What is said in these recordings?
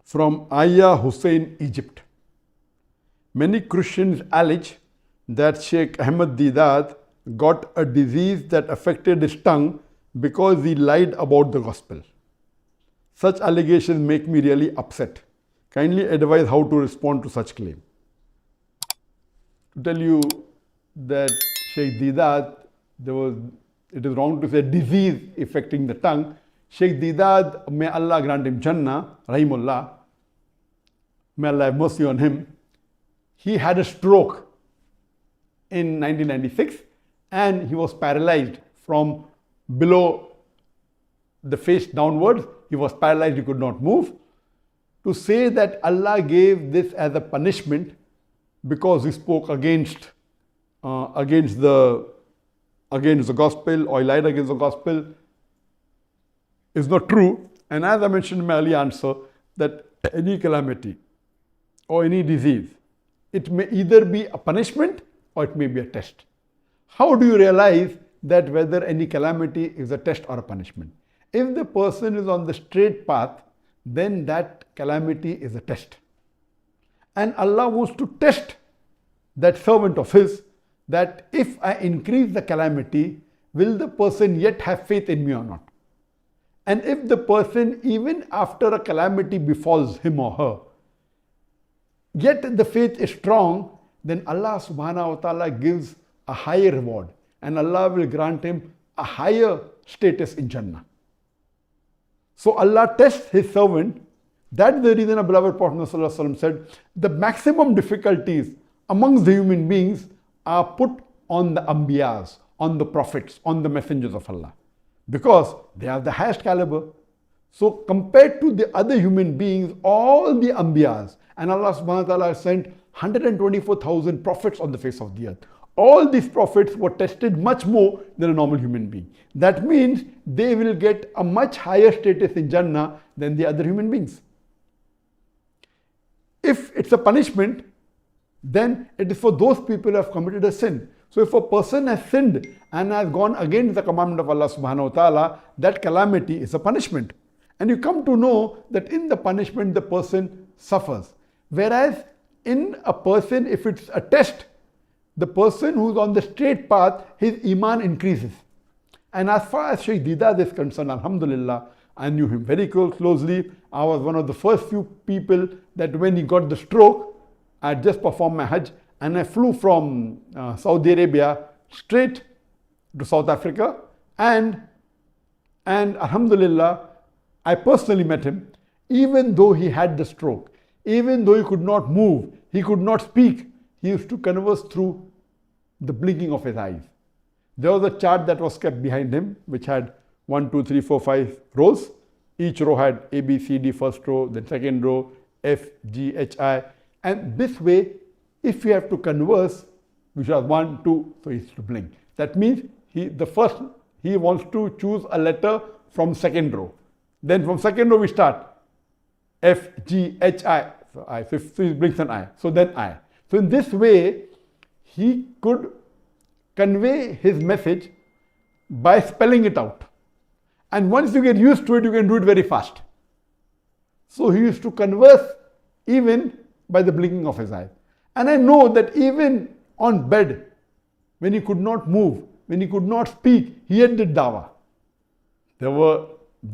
From Aya Hussein, Egypt. Many Christians allege that Sheikh Ahmed Deedat got a disease that affected his tongue because he lied about the gospel. Such allegations make me really upset. Kindly advise how to respond to such claim. To tell you that Sheikh Deedat, it is wrong to say disease affecting the tongue. Sheikh Deedat, may Allah grant him Jannah, Rahimullah, may Allah have mercy on him. He had a stroke in 1996 and he was paralyzed from below the face downwards. He was paralyzed, he could not move. To say that Allah gave this as a punishment because he spoke against the gospel or he lied against the gospel is not true. And as I mentioned in my earlier answer, that any calamity or any disease, it may either be a punishment or it may be a test. How do you realize that whether any calamity is a test or a punishment? If the person is on the straight path, then that calamity is a test. And Allah wants to test that servant of his, that if I increase the calamity, will the person yet have faith in me or not? And if the person, even after a calamity befalls him or her, yet the faith is strong, then Allah subhanahu wa ta'ala gives a higher reward and Allah will grant him a higher status in Jannah. So Allah tests his servant. That's the reason our beloved Prophet ﷺ said, the maximum difficulties amongst the human beings are put on the Anbiyas, on the prophets, on the messengers of Allah, because they are the highest caliber. So compared to the other human beings, all the Anbiyas, and Allah subhanahu wa ta'ala sent 124,000 prophets on the face of the earth. All these prophets were tested much more than a normal human being. That means they will get a much higher status in Jannah than the other human beings. If it's a punishment, then it is for those people who have committed a sin. So if a person has sinned and has gone against the commandment of Allah subhanahu wa ta'ala, that calamity is a punishment. And you come to know that in the punishment the person suffers. Whereas in a person, if it's a test, the person who's on the straight path, his iman increases. And as far as Sheikh Deedat is concerned, alhamdulillah, I knew him very closely. I was one of the first few people that when he got the stroke, I had just performed my Hajj and I flew from Saudi Arabia straight to South Africa, and alhamdulillah, I personally met him. Even though he had the stroke, even though he could not move, he could not speak, he used to converse through the blinking of his eyes. There was a chart that was kept behind him, which had 1, 2, 3, 4, 5 rows. Each row had A, B, C, D, first row, then second row, F, G, H, I. And this way, if you have to converse, which was 1, 2, so he used to blink. That means he wants to choose a letter from second row. Then from second row we start. F, G, H, I. So I. So he blinks an I. So then I. So in this way, he could convey his message by spelling it out. And once you get used to it, you can do it very fast. So he used to converse even by the blinking of his eye. And I know that even on bed, when he could not move, when he could not speak, he had did dawah. There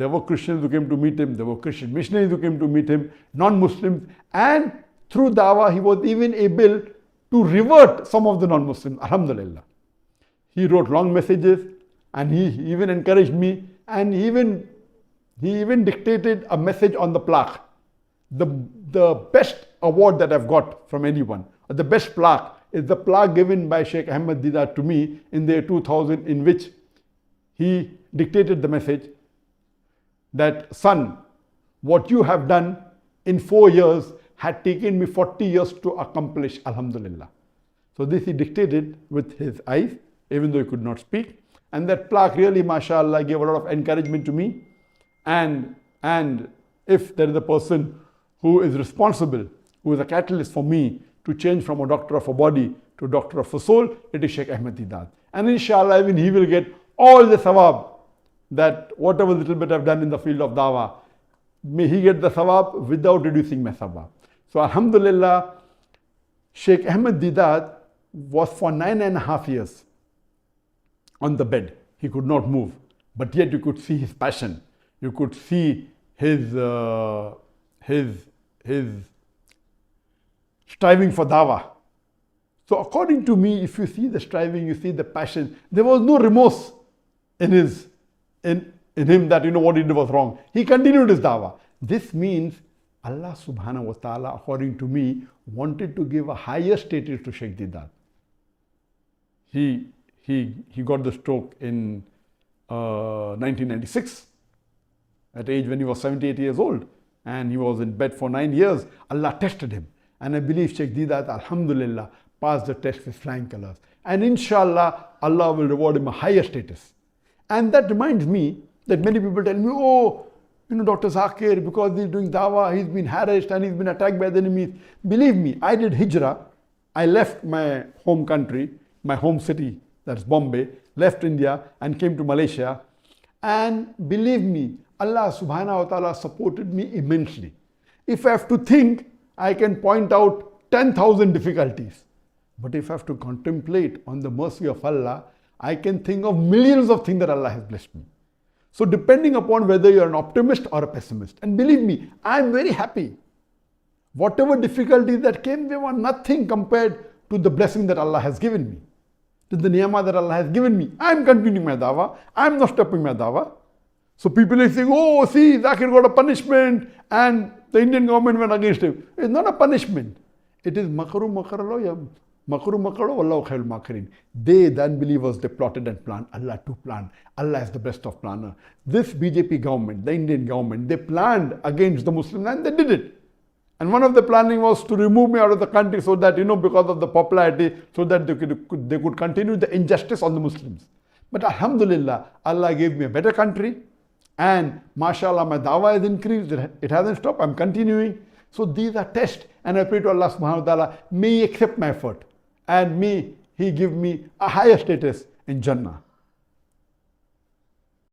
were Christians who came to meet him, there were Christian missionaries who came to meet him, non-Muslims, and through dawah he was even able to revert some of the non-Muslims, alhamdulillah. He wrote long messages and he even encouraged me, and he even dictated a message on the plaque. The best award that I've got from anyone, or the best plaque, is the plaque given by Sheikh Ahmed Deedat to me in the year 2000, in which he dictated the message that, son, what you have done in 4 years had taken me 40 years to accomplish, alhamdulillah. So this he dictated with his eyes, even though he could not speak. And that plaque really, mashallah, gave a lot of encouragement to me. And if there is a person who is responsible, who is a catalyst for me to change from a doctor of a body to a doctor of a soul, it is Sheikh Ahmed Deedat. And inshallah, even he will get all the thawab that whatever little bit I've done in the field of dawah, may he get the sawab without reducing my sawab. So alhamdulillah, Sheikh Ahmed Deedat was for 9.5 years on the bed. He could not move, but yet you could see his passion. You could see his striving for dawah. So according to me, if you see the striving, you see the passion, there was no remorse in him that what he did was wrong. He continued his dawah. This means Allah subhanahu wa ta'ala, according to me, wanted to give a higher status to Sheikh Deedat. He got the stroke in 1996 at age when he was 78 years old, and he was in bed for 9 years. Allah tested him, and I believe Sheikh Deedat, alhamdulillah, passed the test with flying colors, and inshallah Allah will reward him a higher status. And that reminds me that many people tell me, Dr. Zakir, because he's doing dawah, he's been harassed and he's been attacked by the enemies. Believe me, I did hijrah. I left my home country, my home city, that's Bombay, left India and came to Malaysia. And believe me, Allah subhanahu wa ta'ala supported me immensely. If I have to think, I can point out 10,000 difficulties. But if I have to contemplate on the mercy of Allah, I can think of millions of things that Allah has blessed me. So depending upon whether you're an optimist or a pessimist, and believe me, I'm very happy. Whatever difficulties that came, they were nothing compared to the blessing that Allah has given me, to the ni'mah that Allah has given me. I'm continuing my dawah. I'm not stopping my dawah. So people are saying, see, Zakir got a punishment and the Indian government went against him. It's not a punishment. It is makru makaralo. They, the unbelievers, they plotted and planned. Allah to plan. Allah is the best of planner. This BJP government, the Indian government, they planned against the Muslims and they did it. And one of the planning was to remove me out of the country so that, because of the popularity, so that they could continue the injustice on the Muslims. But alhamdulillah, Allah gave me a better country, and mashallah, my dawah has increased. It hasn't stopped. I'm continuing. So these are tests, and I pray to Allah subhanahu wa ta'ala, may He accept my effort, and may He give me a higher status in Jannah.